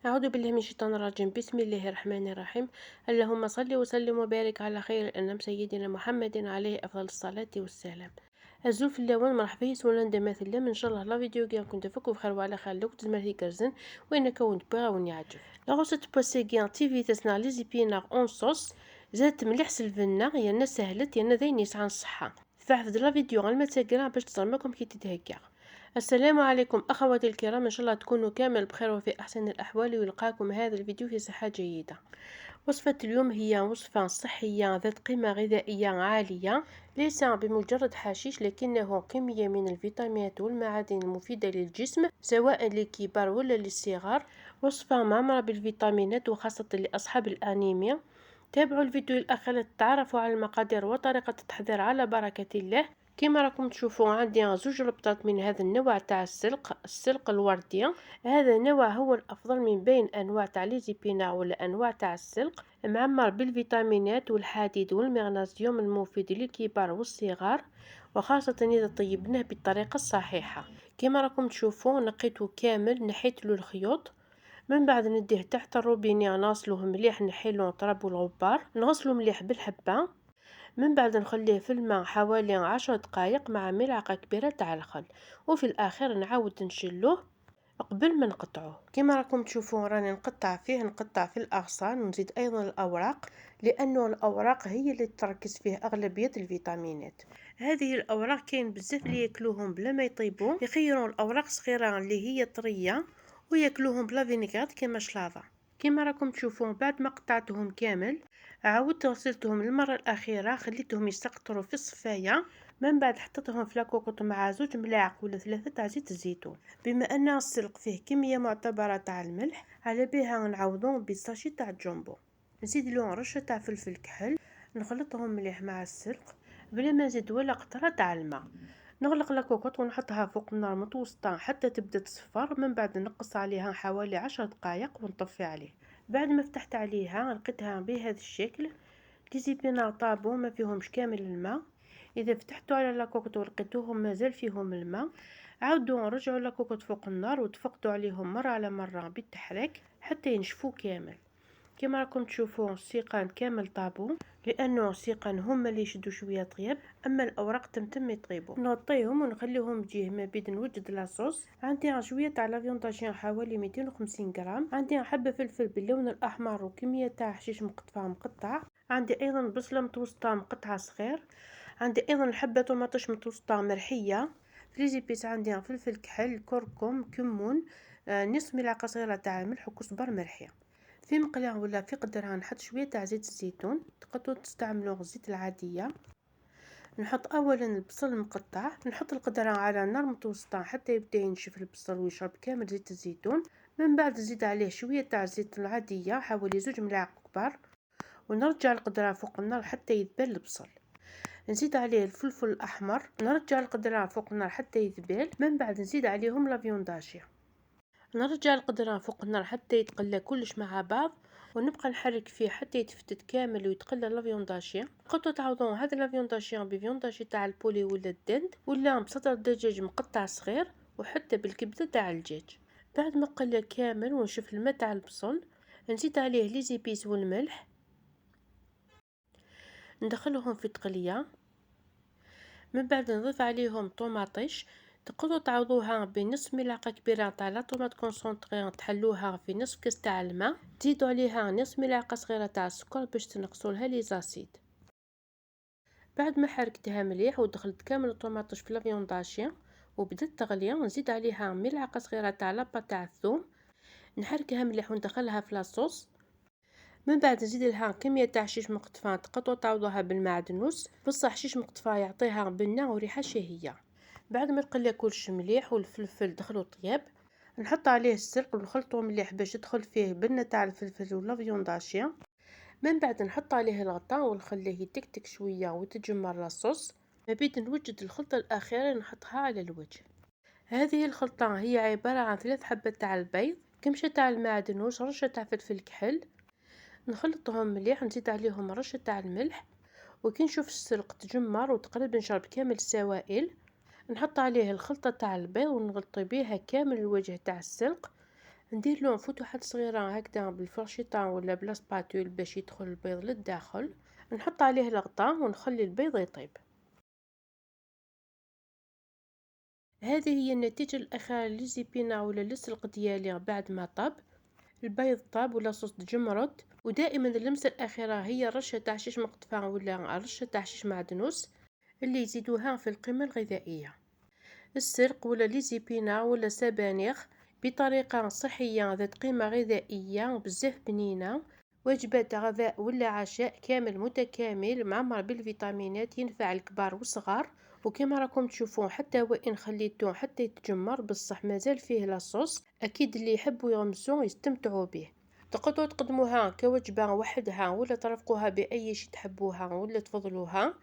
أعوذ بالله من الشيطان الرجيم. بسم الله الرحمن الرحيم. اللهم صل وسلم وبارك على خير الأنام سيدنا محمد عليه أفضل الصلاة والسلام. الزوف اللون مرحبا يسونا ندمات الله من شاء الله لا فيديو كي كنت فك بخير وعلى خير لو كنت مرهي كرزن وين كونت باغون يعجب لا غوصة بوسيكيان تيفي تسنا لي زيبينار اون صوص زادت مليح سلفنا يا الناس سهلت يا ذين يسعى الصحة فحفظ لا فيديو غير ما تسكرا باش تصرمكم كي تتهكا. السلام عليكم أخواتي الكرام، إن شاء الله تكونوا كامل بخير وفي أحسن الأحوال، ويلقاكم هذا الفيديو في صحة جيدة. وصفة اليوم هي وصفة صحية ذات قيمة غذائية عالية، ليس بمجرد حشيش لكنه كمية من الفيتامينات والمعادن المفيدة للجسم سواء للكبار ولا للصغار. وصفة مامرة بالفيتامينات وخاصة لأصحاب الأنيميا. تابعوا الفيديو الأخير لتتعرفوا على المقادير وطريقة التحضير على بركة الله. كما راكم تشوفوا عندي زوج ربطات من هذا النوع تاع السلق الوردي. هذا النوع هو الافضل من بين انواع تاع لي زيبينا ولا انواع تاع السلق، معمر بالفيتامينات والحديد والمغنيسيوم المفيد للكبار والصغار، وخاصة إذا طيبناه بالطريقة الصحيحة. كما راكم تشوفوا نقيته كامل، نحيت له الخيوط، من بعد نديه تحت الروبيني نغسلوه مليح، نحيلو التراب والغبار، نغسلو مليح بالحبة، من بعد نخليه في الماء حوالي 10 دقائق مع ملعقة كبيرة تاع الخل، وفي الأخير نعاود نشلوه قبل ما نقطعوه. كما راكم تشوفون راني نقطع في الأغصان ونزيد أيضا الأوراق، لأنه الأوراق هي اللي تركز فيه أغلبية الفيتامينات. هذه الأوراق كاين بزاف اللي ياكلوهم بلا ما يطيبوا، يخيرون الأوراق صغيرة اللي هي طرية وياكلوهم بلا فينيغرات كما شلاضة. كما راكم تشوفون بعد ما قطعتهم كامل عاودت غسلتهم المرة الأخيرة، خليتهم يسقطروا في الصفاية، من بعد حطيتهم في لاكوكوط مع 2 ملاعق ولا 3 تاع زيت الزيتون. بما ان السلق فيه كمية معتبرة تاع الملح، على بها نعوضون بساشي تاع الجامبو. نزيد لهم رشة تاع فلفل كحل، نخلطهم مليح مع السلق بلا ما نزيد ولا قطرة تاع الماء. نغلق لاكوكوط ونحطها فوق النار متوسطة حتى تبدا تصفر، من بعد نقص عليها حوالي 10 دقائق ونطفي عليه. بعد ما فتحت عليها لقيتها بهذا الشكل، لي زيبينار طابو ما فيهمش كامل الماء. اذا فتحتوا على لاكوكوط ولقيتوهم مازال فيهم الماء، عاودوا نرجعوا لاكوكوط فوق النار وتفقدوا عليهم مرة على مرة بالتحريك حتى ينشفوا كامل. كما راكم تشوفون السيقان كامل طابو، لانه السيقان هما اللي يشدوا شويه طياب، اما الاوراق تمتم يطيبوا. نغطيهم ونخليهم بجيه ما بيد نوجد لاصوص. عندي شويه تاع لافيونداجين حوالي 250 غرام، عندي حبه فلفل باللون الاحمر وكميه تاع حشيش مقطع، عندي ايضا بصله متوسطه مقطعه صغير، عندي ايضا حبه طماطش متوسطه مرحيه، فريزيبيس عندي فلفل كحل، كركم، كمون، نصف ملعقه صغيره تاع ملح وكزبر مرحي. في مقلاة ولا في قدرها نحط شويه تاع زيت الزيتون، تقدروا تستعملوا الزيت العاديه. نحط اولا البصل المقطع، نحط القدرة على نار متوسطه حتى يبدا ينشف البصل ويشرب كامل زيت الزيتون. من بعد نزيد عليه شويه تاع الزيت العاديه حوالي 2 ملاعق كبار، ونرجع القدرة فوق النار حتى يذبل البصل. نزيد عليه الفلفل الاحمر، نرجع القدرة فوق النار حتى يذبل، من بعد نزيد عليهم لافيونداشي، نرجع القدرة فوق النار حتى يتقلى كلش مع بعض، ونبقى نحرك فيه حتى يتفتت كامل ويتقلى لافيونداشي. قدروا تعوضون هذا لافيونداشي بفيونداشي تاع البولي ولا الدند ولا بصدر دجاج مقطع صغير، وحتى بالكبده تاع الدجاج. بعد ما قلى كامل ونشوف الماء تاع البصل، نزيد عليه لي زيبيس والملح، ندخلهم في تقليه، من بعد نضيف عليهم طوماطيش، تقدروا تعوضوها بنصف ملعقه كبيره تاع لا طوماط كونسونطري، تحلوها في نصف كاس تاع الماء، تزيدوا عليها نصف ملعقه صغيره تاع السكر باش تنقصوا لها لي زاسيد. بعد ما حركتها مليح ودخلت كامل الطوماطيش في لافيونداشي وبدات تغلي، نزيد عليها ملعقه صغيره تاع لابا تاع الثوم، نحركها مليح وندخلها في لاصوص. من بعد نزيد لها كميه تاع حشيش مقطفه، تقدروا تعوضوها بالمعدنوس، بصح حشيش مقطفه يعطيها بنه وريحه شهيه. بعد ما تقلى كلش مليح والفلفل دخلوا طياب، نحط عليه السلق ونخلطه مليح باش يدخل فيه بنه تاع الفلفل واللافيونداشي. من بعد نحط عليه الغطاء ونخليه يتكتك شويه وتجمر لاصوص. ما بيد نوجد الخلطه الاخيره نحطها على الوجه. هذه الخلطه هي عباره عن 3 حبات تاع البيض، كمشه تاع المعدنوس، رشه تاع فلفل كحل، نخلطهم مليح، نزيد عليهم رشه تاع الملح، وكي نشوف السلق تجمر وتقريبا شرب كامل السوائل، نحط عليه الخلطة تاع البيض ونغطي بيها كامل الوجه تاع السلق. ندير لهم فتحات صغيرة هكذا بالفرشيطة ولا بلا سباتول باش يدخل البيض للداخل. نحط عليه الغطاء ونخلي البيض يطيب. هذه هي النتيجة الأخيرة للزبينة ولا للسلق ديالي بعد ما طاب. البيض طاب ولا صوص تجمرد. ودائما اللمسة الأخيرة هي رشة تاع شيش مقطفة ولا رشة تاع شيش معدنوس اللي يزيدوها في القيمة الغذائية. السلق ولا ليزيبينا ولا سبانخ بطريقة صحية ذات قيمة غذائية بزاف بنينة. وجبة غذاء ولا عشاء كامل متكامل معمر بالفيتامينات ينفع الكبار والصغار. وكما راكم تشوفون حتى وإن خليتوه حتى يتجمر بصح مازال فيه لاصوص، أكيد اللي يحبوا يغمسوه يستمتعوا به. تقدروا تقدموها كوجبة وحدها ولا ترافقوها بأي شيء تحبوها ولا تفضلوها.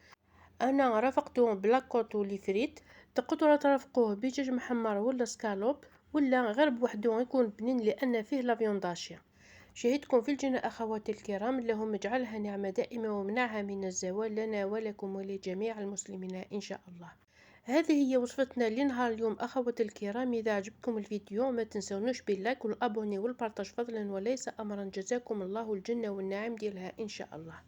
انا رافقته بلاكوت ولي فريت. تقدروا ترافقوه بدجاج محمر ولا سكالوب ولا غير بوحدو يكون بنين لان فيه لافيونداشيا. شهدكم في الجنة اخواتي الكرام، اللهم اجعلها نعمة دائمة ومنعها من الزوال لنا ولكم ولجميع المسلمين ان شاء الله. هذه هي وصفتنا لنهار اليوم اخواتي الكرام. اذا عجبكم الفيديو ما تنسونوش باللايك والابوني والبارتاج فضلا وليس امرا. جزاكم الله الجنة والنعم ديالها ان شاء الله.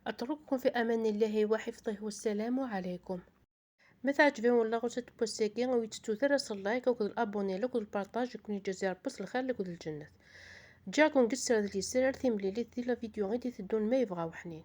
أترككم في أمان الله وحفظه والسلام عليكم. متى عجبهم ولا غوصة بوسيكي ويتستو ثرس اللايك وكل الأبوني لك البارتاج يكون الجزائر بس الخير لك الجنة. جاكم قصر ذي سرر ثيم ليلي ذي لا فيديو غيدي تدون ما يبغاو حنين.